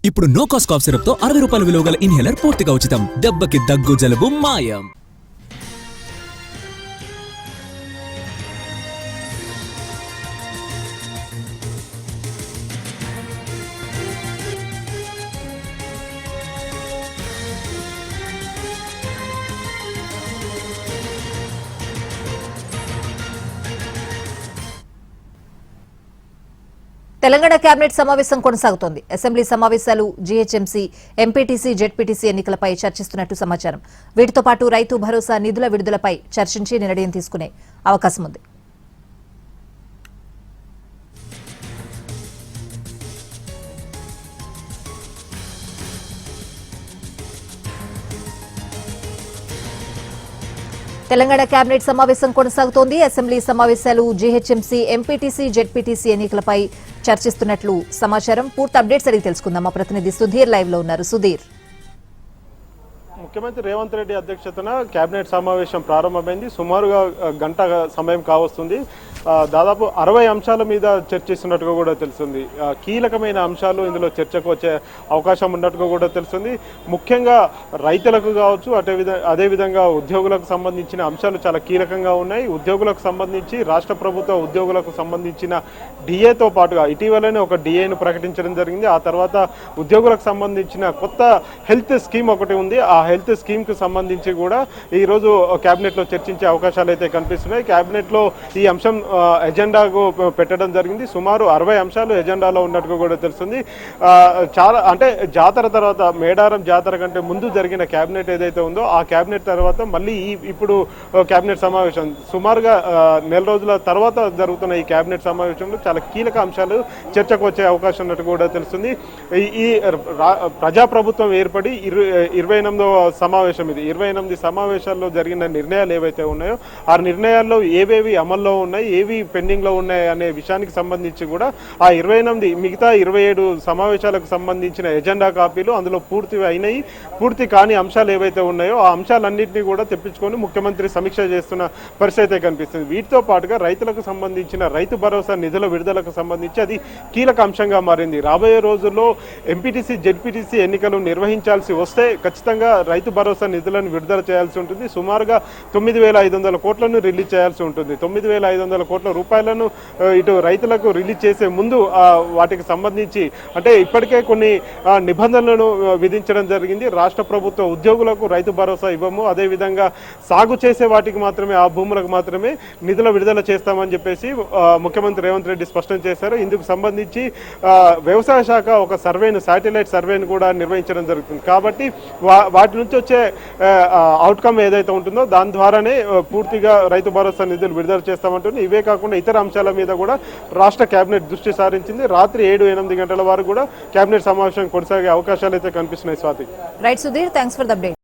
ఇప్పుడు no cost cough syrup తో 60 రూపాయల విలువ గల ఇన్హేలర్ పూర్తిగా ఉచితం. దెబ్బకి దగ్గు జలుబు మాయం. తెలంగాణ కేబినెట్ సమావేశం కొనసాగుతోంది. అసెంబ్లీ సమావేశాలు, జీహెచ్ఎంసీ, ఎంపీటీసీ, జెడ్పీటీసీ ఎన్నికలపై చర్చిస్తున్నట్టు సమాచారం. వీటితో పాటు రైతు భరోసా నిధుల విడుదలపై చర్చించి నిర్ణయం తీసుకునే అవకాశం ఉంది. తెలంగాణ కేబినెట్ సమావేశం కొనసాగుతోంది. అసెంబ్లీ సమావేశాలు, జీహెచ్ఎంసీ, ఎంపీటీసీ, జెడ్పీటీసీ ఎన్నికలపై చర్చిస్తున్నట్లు సమాచారం. పూర్తి అప్డేట్స్ అడిగి తెలుసుకుందాం. మా ప్రతినిధి సుధీర్ లైవ్ లో ఉన్నారు. సుధీర్, ముఖ్యమంత్రి రేవంత్ రెడ్డి అధ్యక్షతన కేబినెట్ సమావేశం ప్రారంభమైంది. సుమారుగా గంట సమయం కావస్తుంది. దాదాపు 60 అంశాల మీద చర్చిస్తున్నట్టుగా కూడా తెలుస్తుంది. కీలకమైన అంశాలు ఇందులో చర్చకు వచ్చే అవకాశం ఉన్నట్టుగా కూడా తెలుస్తుంది. ముఖ్యంగా రైతులకు కావచ్చు, అదేవిధంగా ఉద్యోగులకు సంబంధించిన అంశాలు చాలా కీలకంగా ఉన్నాయి. ఉద్యోగులకు సంబంధించి రాష్ట్ర ప్రభుత్వ ఉద్యోగులకు సంబంధించిన డిఏతో పాటుగా ఇటీవలనే ఒక డిఏను ప్రకటించడం జరిగింది. ఆ తర్వాత ఉద్యోగులకు సంబంధించిన కొత్త హెల్త్ స్కీమ్ ఒకటి ఉంది. ఆ హెల్త్ స్కీమ్కి సంబంధించి కూడా ఈరోజు క్యాబినెట్లో చర్చించే అవకాశాలు అయితే కనిపిస్తున్నాయి. క్యాబినెట్లో ఈ అంశం ఎజెండాకు పెట్టడం జరిగింది. సుమారు 60 అంశాలు ఎజెండాలో ఉన్నట్టుగా కూడా తెలుస్తుంది. చాలా అంటే జాతర తర్వాత, మేడారం జాతర కంటే ముందు జరిగిన క్యాబినెట్ ఏదైతే ఉందో ఆ క్యాబినెట్ తర్వాత మళ్ళీ ఇప్పుడు క్యాబినెట్ సమావేశం సుమారుగా నెల రోజుల తర్వాత జరుగుతున్న ఈ క్యాబినెట్ సమావేశంలో చాలా కీలక అంశాలు చర్చకు వచ్చే అవకాశం ఉన్నట్టు కూడా తెలుస్తుంది. ఈ ప్రజాప్రభుత్వం ఏర్పడి 28వ సమావేశం ఇది. 28 సమావేశాల్లో జరిగిన నిర్ణయాలు ఏవైతే ఉన్నాయో ఆ నిర్ణయాల్లో ఏవేవి అమల్లో ఉన్నాయి, ఏవి పెండింగ్ లో ఉన్నాయి అనే విషయానికి సంబంధించి కూడా ఆ 28 మిగతా 27 సమావేశాలకు సంబంధించిన ఎజెండా కాపీలు అందులో పూర్తి అయినాయి. పూర్తి కాని అంశాలు ఏవైతే ఉన్నాయో ఆ అంశాలన్నింటినీ కూడా తెప్పించుకొని ముఖ్యమంత్రి సమీక్ష చేస్తున్న పరిస్థితి కనిపిస్తుంది. వీటితో పాటుగా రైతులకు సంబంధించిన రైతు భరోసా నిధుల విడుదలకు సంబంధించి అది కీలక అంశంగా మారింది. రాబోయే రోజుల్లో ఎంపీటీసీ, జెడ్పీటీసీ ఎన్నికలు నిర్వహించాల్సి వస్తే ఖచ్చితంగా రైతు భరోసా నిధులను విడుదల చేయాల్సి ఉంటుంది. సుమారుగా 9,500 కోట్లను రిలీజ్ చేయాల్సి ఉంటుంది. 9,500 కోట్ల రూపాయలను ఇటు రైతులకు రిలీజ్ చేసే ముందు వాటికి సంబంధించి అంటే ఇప్పటికే కొన్ని నిబంధనలను విధించడం జరిగింది. రాష్ట్ర ప్రభుత్వ ఉద్యోగులకు రైతు భరోసా ఇవ్వము, అదేవిధంగా సాగు చేసే వాటికి మాత్రమే, ఆ భూములకు మాత్రమే నిధుల విడుదల చేస్తామని చెప్పేసి ముఖ్యమంత్రి రేవంత్ రెడ్డి స్పష్టం చేశారు. ఇందుకు సంబంధించి వ్యవసాయ శాఖ ఒక సర్వేను, శాటిలైట్ సర్వేను కూడా నిర్వహించడం జరుగుతుంది. కాబట్టి వాటి నుంచి వచ్చే అవుట్కమ్ ఏదైతే ఉంటుందో దాని ద్వారానే పూర్తిగా రైతు భరోసా నిధులు విడుదల చేస్తామంటుంది. ఇవే కాకుండా ఇతర అంశాల మీద కూడా రాష్ట్ర కేబినెట్ దృష్టి సారించింది. రాత్రి 7-8 గంటల వరకు కూడా కేబినెట్ సమావేశం కొనసాగే అవకాశాలు అయితే కనిపిస్తున్నాయి. Swathi. Right Sudheer, thanks for the update.